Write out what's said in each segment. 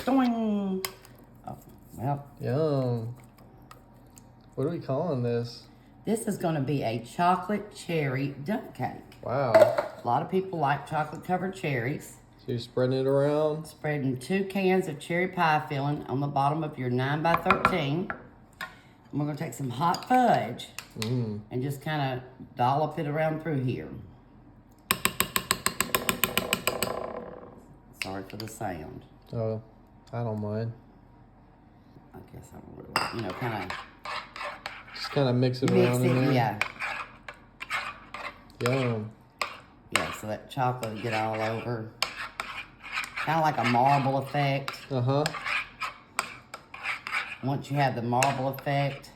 Doing. Oh, well. Yum. What are we calling this? This is going to be a chocolate cherry dump cake. Wow. A lot of people like chocolate covered cherries. So you're spreading it around? Spreading 2 cans of cherry pie filling on the bottom of your 9x13. And we're going to take some hot fudge and just kind of dollop it around through here. Sorry for the sound. Oh, I don't mind. I guess I don't really, you know, kind of Just kind of mix it mix around in there. yeah. Yum. Yeah, so that chocolate will get all over. Kind of like a marble effect. Uh-huh. Once you have the marble effect,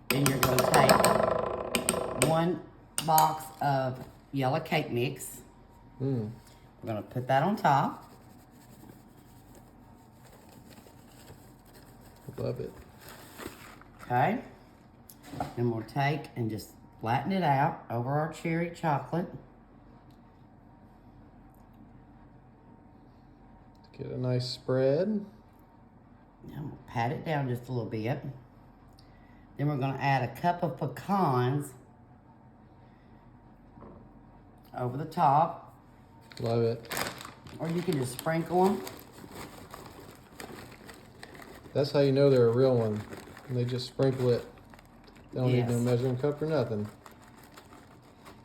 then you're going to take 1 box of yellow cake mix. We're going to put that on top. Love it. Okay. Then we'll take and just flatten it out over our cherry chocolate. Get a nice spread. And we'll pat it down just a little bit. Then we're going to add a cup of pecans over the top. Love it. Or you can just sprinkle them. That's how you know they're a real one. And they just sprinkle it. They don't need no Yes. measuring cup or nothing.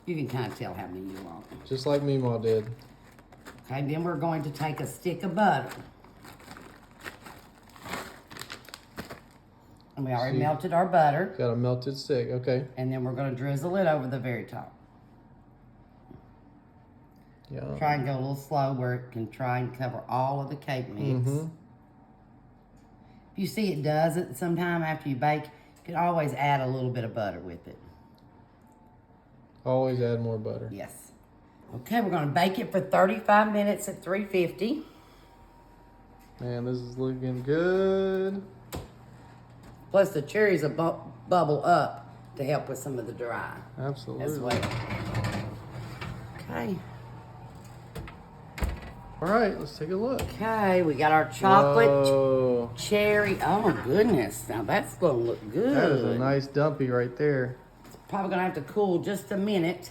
You can kind of tell how many you want. Just like Meemaw did. Okay, then we're going to take a stick of butter. And we already melted our butter. Got a melted stick, okay. And then we're going to drizzle it over the very top. Yeah. Try and go a little slow where it can try and cover all of the cake mix. If you see it doesn't, sometime after you bake, you can always add a little bit of butter with it. Always add more butter. Yes. Okay, we're going to bake it for 35 minutes at 350. Man, this is looking good. Plus the cherries will bubble up to help with some of the dry Absolutely. as well. Okay. All right, let's take a look. Okay, we got our chocolate Whoa. cherry. Oh my goodness, now that's going to look good. That is a nice dumpy right there. Probably going to have to cool just a minute.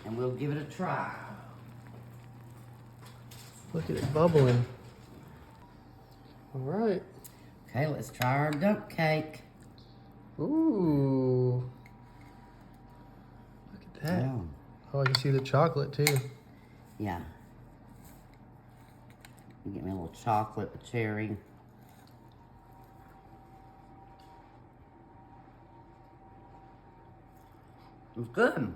And we'll give it a try. Look at it bubbling. All right. Okay, let's try our dump cake. Ooh. Look at that. Yeah. Oh, I can see the chocolate too. Yeah. Get me a little chocolate with cherry. It's good.